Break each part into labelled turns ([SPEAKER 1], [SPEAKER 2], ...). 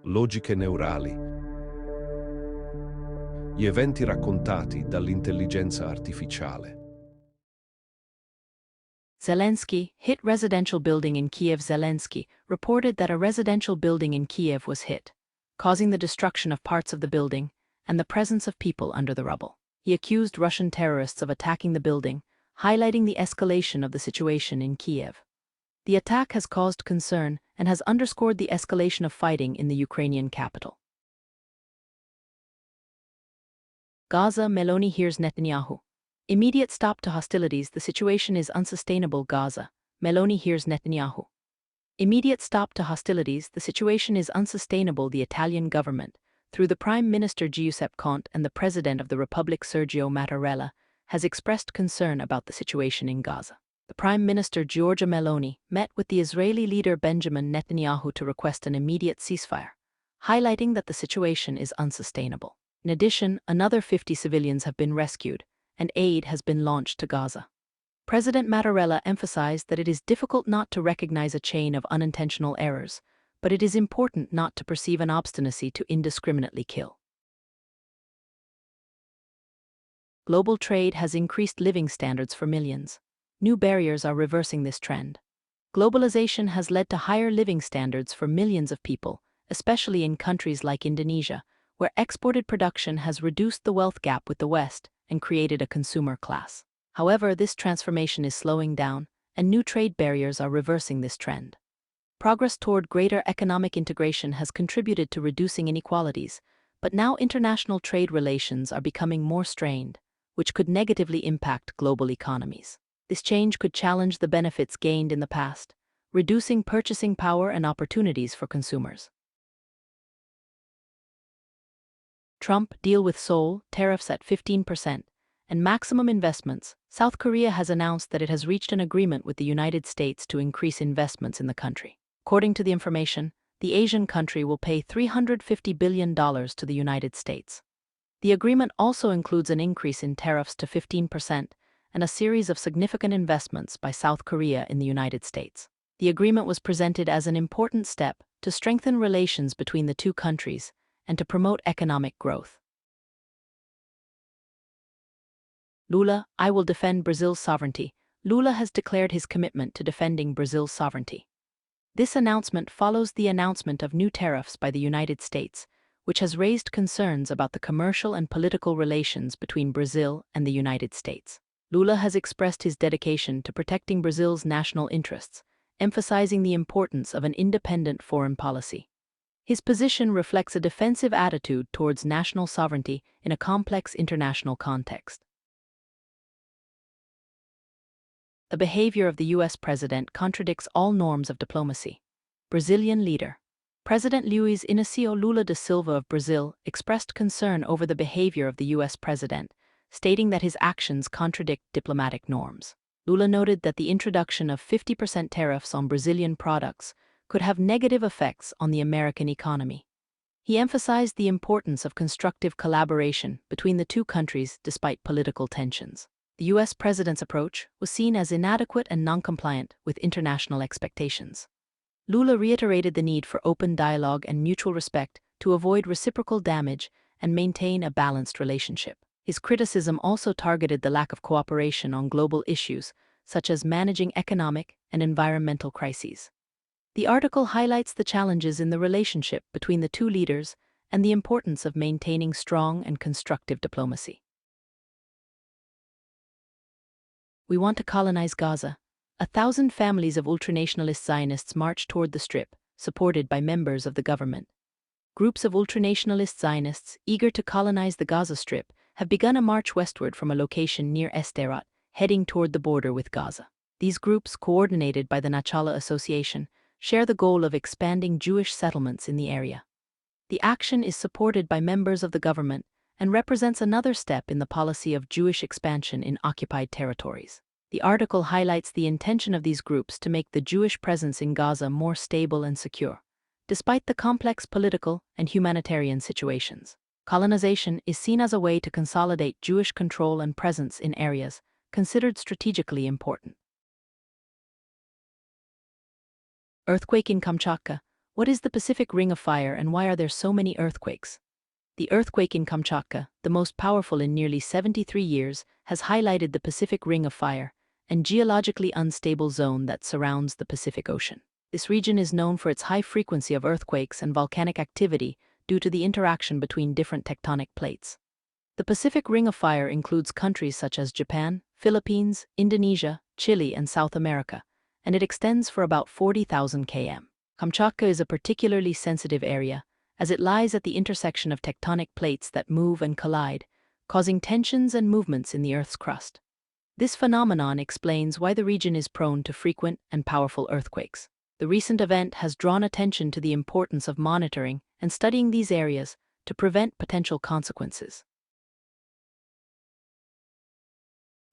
[SPEAKER 1] logiche neurali. Gli eventi raccontati dall'intelligenza artificiale.
[SPEAKER 2] Zelensky hit residential building in Kiev. Zelensky reported that a residential building in Kiev was hit, causing the destruction of parts of the building and the presence of people under the rubble. He accused Russian terrorists of attacking the building, highlighting the escalation of the situation in Kiev. The attack has caused concern and has underscored the escalation of fighting in the Ukrainian capital. Gaza. Meloni hears Netanyahu. Immediate stop to hostilities. The situation is unsustainable. Gaza. Meloni hears Netanyahu. Immediate stop to hostilities. The situation is unsustainable. The Italian government, through the Prime Minister Giuseppe Conte and the President of the Republic Sergio Mattarella, has expressed concern about the situation in Gaza. The Prime Minister Giorgia Meloni met with the Israeli leader Benjamin Netanyahu to request an immediate ceasefire, highlighting that the situation is unsustainable. In addition, another 50 civilians have been rescued, and aid has been launched to Gaza. President Mattarella emphasized that it is difficult not to recognize a chain of unintentional errors, but it is important not to perceive an obstinacy to indiscriminately kill. Global trade has increased living standards for millions. New barriers are reversing this trend. Globalization has led to higher living standards for millions of people, especially in countries like Indonesia, where exported production has reduced the wealth gap with the West and created a consumer class. However, this transformation is slowing down, and new trade barriers are reversing this trend. Progress toward greater economic integration has contributed to reducing inequalities, but now international trade relations are becoming more strained, which could negatively impact global economies. This change could challenge the benefits gained in the past, reducing purchasing power and opportunities for consumers. Trump deal with Seoul, tariffs at 15%, and maximum investments. South Korea has announced that it has reached an agreement with the United States to increase investments in the country. According to the information, the Asian country will pay $350 billion to the United States. The agreement also includes an increase in tariffs to 15% and a series of significant investments by South Korea in the United States. The agreement was presented as an important step to strengthen relations between the two countries and to promote economic growth. Lula, I will defend Brazil's sovereignty. Lula has declared his commitment to defending Brazil's sovereignty. This announcement follows the announcement of new tariffs by the United States, which has raised concerns about the commercial and political relations between Brazil and the United States. Lula has expressed his dedication to protecting Brazil's national interests, emphasizing the importance of an independent foreign policy. His position reflects a defensive attitude towards national sovereignty in a complex international context. The behavior of the U.S. president contradicts all norms of diplomacy. Brazilian leader. President Luiz Inácio Lula da Silva of Brazil expressed concern over the behavior of the U.S. president, stating that his actions contradict diplomatic norms. Lula noted that the introduction of 50% tariffs on Brazilian products could have negative effects on the American economy. He emphasized the importance of constructive collaboration between the two countries despite political tensions. The U.S. president's approach was seen as inadequate and non-compliant with international expectations. Lula reiterated the need for open dialogue and mutual respect to avoid reciprocal damage and maintain a balanced relationship. His criticism also targeted the lack of cooperation on global issues, such as managing economic and environmental crises. The article highlights the challenges in the relationship between the two leaders and the importance of maintaining strong and constructive diplomacy. We want to colonize Gaza. 1,000 families of ultranationalist Zionists marched toward the Strip, supported by members of the government. Groups of ultranationalist Zionists, eager to colonize the Gaza Strip, have begun a march westward from a location near Sderot, heading toward the border with Gaza. These groups, coordinated by the Nachala Association, share the goal of expanding Jewish settlements in the area. The action is supported by members of the government and represents another step in the policy of Jewish expansion in occupied territories. The article highlights the intention of these groups to make the Jewish presence in Gaza more stable and secure, despite the complex political and humanitarian situations. Colonization is seen as a way to consolidate Jewish control and presence in areas considered strategically important. Earthquake in Kamchatka. What is the Pacific Ring of Fire and why are there so many earthquakes? The earthquake in Kamchatka, the most powerful in nearly 73 years, has highlighted the Pacific Ring of Fire, a geologically unstable zone that surrounds the Pacific Ocean. This region is known for its high frequency of earthquakes and volcanic activity due to the interaction between different tectonic plates. The Pacific Ring of Fire includes countries such as Japan, Philippines, Indonesia, Chile, and South America, and it extends for about 40,000 km. Kamchatka is a particularly sensitive area, as it lies at the intersection of tectonic plates that move and collide, causing tensions and movements in the Earth's crust. This phenomenon explains why the region is prone to frequent and powerful earthquakes. The recent event has drawn attention to the importance of monitoring and studying these areas to prevent potential consequences.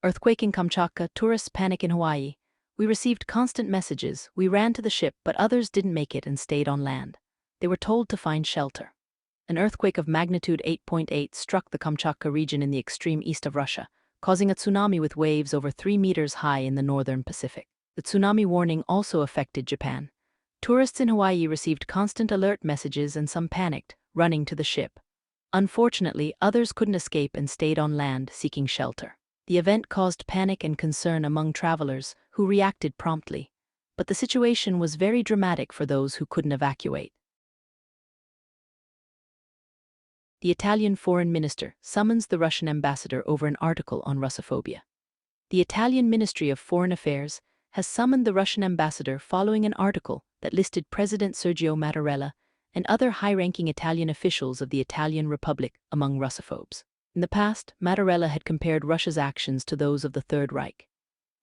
[SPEAKER 2] Earthquake in Kamchatka, tourists panic in Hawaii. We received constant messages, we ran to the ship, but others didn't make it and stayed on land. They were told to find shelter. An earthquake of magnitude 8.8 struck the Kamchatka region in the extreme east of Russia, causing a tsunami with waves over 3 meters high in the northern Pacific. The tsunami warning also affected Japan. Tourists in Hawaii received constant alert messages and some panicked, running to the ship. Unfortunately, others couldn't escape and stayed on land seeking shelter. The event caused panic and concern among travelers who reacted promptly, but the situation was very dramatic for those who couldn't evacuate. The Italian foreign minister summons the Russian ambassador over an article on Russophobia. The Italian Ministry of Foreign Affairs has summoned the Russian ambassador following an article that listed President Sergio Mattarella and other high-ranking Italian officials of the Italian Republic among Russophobes. In the past, Mattarella had compared Russia's actions to those of the Third Reich.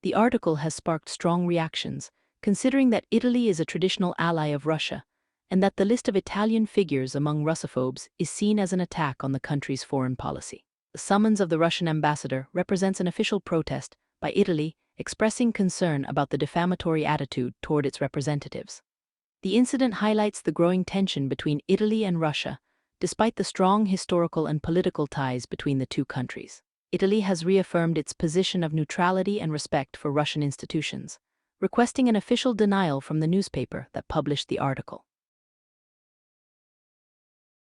[SPEAKER 2] The article has sparked strong reactions, considering that Italy is a traditional ally of Russia, and that the list of Italian figures among Russophobes is seen as an attack on the country's foreign policy. The summons of the Russian ambassador represents an official protest by Italy expressing concern about the defamatory attitude toward its representatives. The incident highlights the growing tension between Italy and Russia, despite the strong historical and political ties between the two countries. Italy has reaffirmed its position of neutrality and respect for Russian institutions, requesting an official denial from the newspaper that published the article.